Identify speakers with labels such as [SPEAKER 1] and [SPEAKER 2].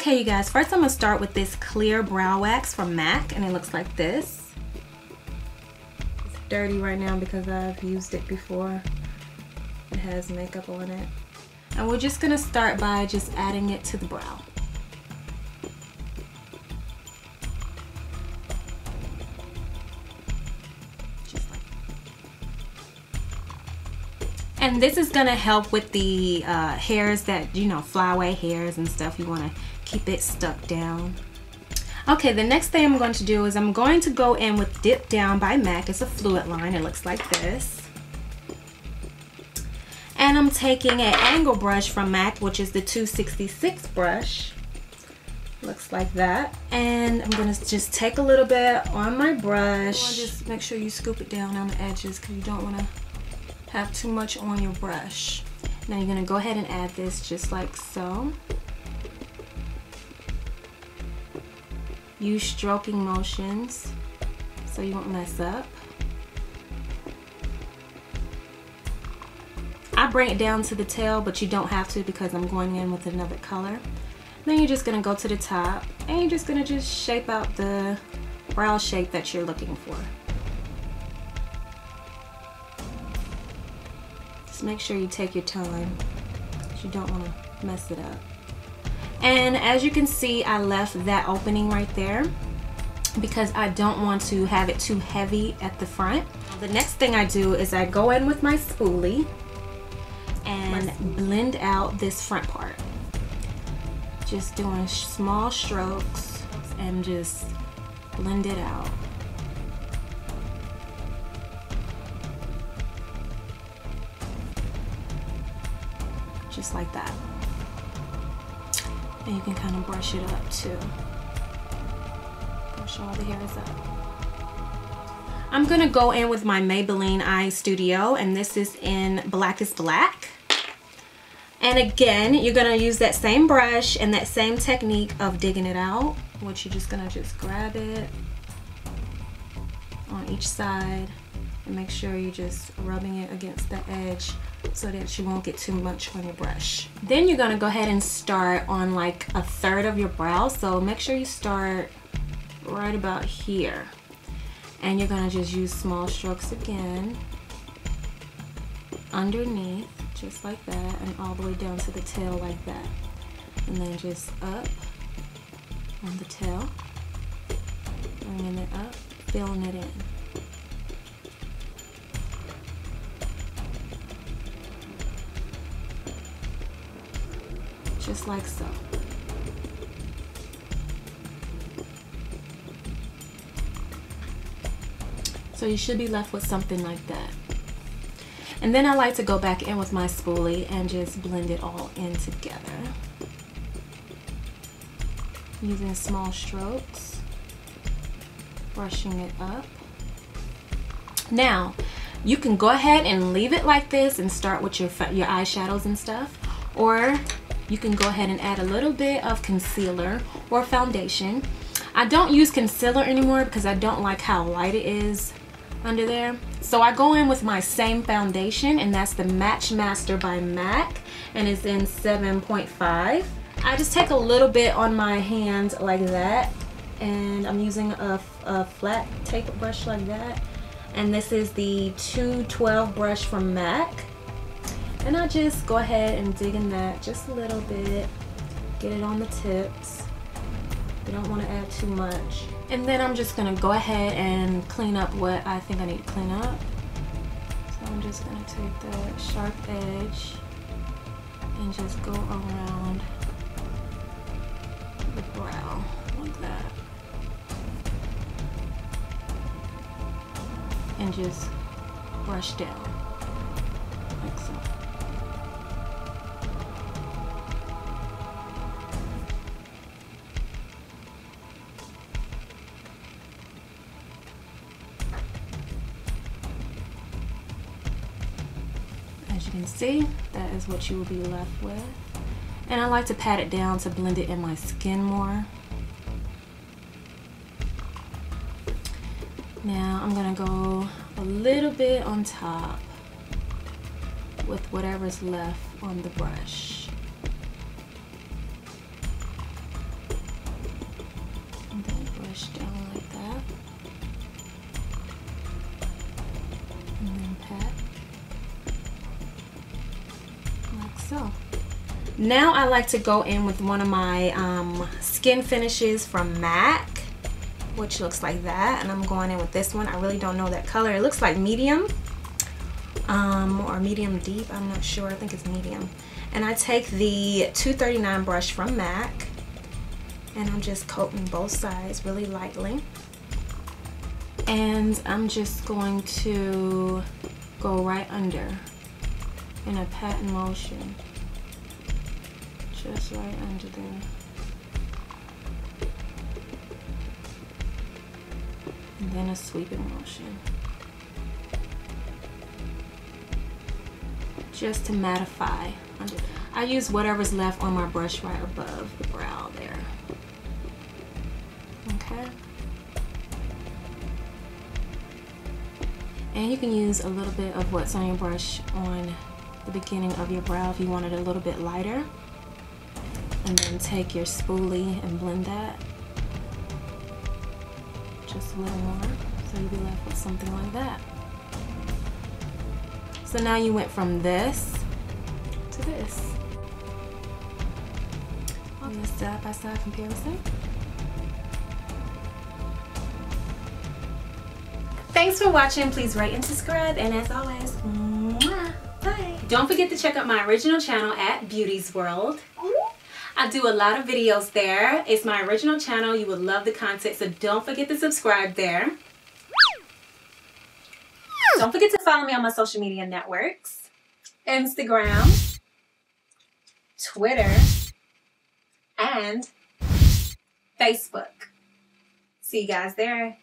[SPEAKER 1] Okay, you guys, first I'm gonna start with this clear brow wax from MAC, and it looks like this. It's dirty right now because I've used it before. It has makeup on it. And we're just gonna start by just adding it to the brow. And this is gonna help with the hairs that, you know, fly away hairs and stuff. You wanna keep it stuck down. Okay, the next thing I'm going to do is I'm going to go in with Dipdown by MAC. It's a fluid line, it looks like this. And I'm taking an angle brush from MAC, which is the 266 brush. Looks like that. And I'm gonna just take a little bit on my brush. Just make sure you scoop it down on the edges because you don't wanna have too much on your brush. Now you're gonna go ahead and add this just like so. Use stroking motions so you won't mess up. I bring it down to the tail, but you don't have to because I'm going in with another color. Then you're just gonna go to the top and you're just gonna shape out the brow shape that you're looking for. Make sure you take your time because you don't want to mess it up. And as you can see, I left that opening right there because I don't want to have it too heavy at the front. The next thing I do is I go in with my spoolie and blend out this front part. Just doing small strokes and just blend it out. Just like that. And you can kind of brush it up too. Brush all the hairs up. I'm gonna go in with my Maybelline Eye Studio, and this is in Black is Black. And again, you're gonna use that same brush and that same technique of digging it out, which you're just gonna grab it on each side and make sure you're just rubbing it against the edge so that you won't get too much on your brush. Then you're gonna go ahead and start on like a third of your brow, so make sure you start right about here. And you're gonna just use small strokes again underneath, just like that, and all the way down to the tail like that. And then just up on the tail, bringing it up, filling it in. Just like so. So you should be left with something like that. And then I like to go back in with my spoolie and just blend it all in together. Using small strokes, brushing it up. Now, you can go ahead and leave it like this and start with your eyeshadows and stuff, or you can go ahead and add a little bit of concealer or foundation. I don't use concealer anymore because I don't like how light it is under there. So I go in with my same foundation, and that's the Matchmaster by MAC, and it's in 7.5. I just take a little bit on my hand like that, and I'm using a flat tape brush like that. And this is the 212 brush from MAC. And I just go ahead and dig in that just a little bit, get it on the tips. You don't want to add too much. And then I'm just going to go ahead and clean up what I think I need to clean up. So I'm just going to take the sharp edge and just go around the brow like that. And just brush down like so. As you can see, that is what you will be left with. And I like to pat it down to blend it in my skin more. Now I'm gonna go a little bit on top with whatever's left on the brush. And then pat. Like so. Now I like to go in with one of my skin finishes from MAC, which looks like that. And I'm going in with this one. I really don't know that color. It looks like medium or medium deep. I'm not sure. I think it's medium. And I take the 239 brush from MAC and I'm just coating both sides really lightly. And I'm just going to go right under in a pat motion. Just right under there. And then a sweeping motion. Just to mattify under there. I use whatever's left on my brush right above the brow there. Okay. And you can use a little bit of what's on your brush on the beginning of your brow if you want it a little bit lighter. And then take your spoolie and blend that just a little more, so you'll be left with something like that. So now you went from this to this. I'll do a side-by-side comparison. Thanks for watching. Please rate and subscribe, and as always, mwah, bye. Don't forget to check out my original channel at Beauty's World. I do a lot of videos there. It's my original channel. You would love the content, so don't forget to subscribe there. Don't forget to follow me on my social media networks. Instagram, Twitter, and Facebook. See you guys there.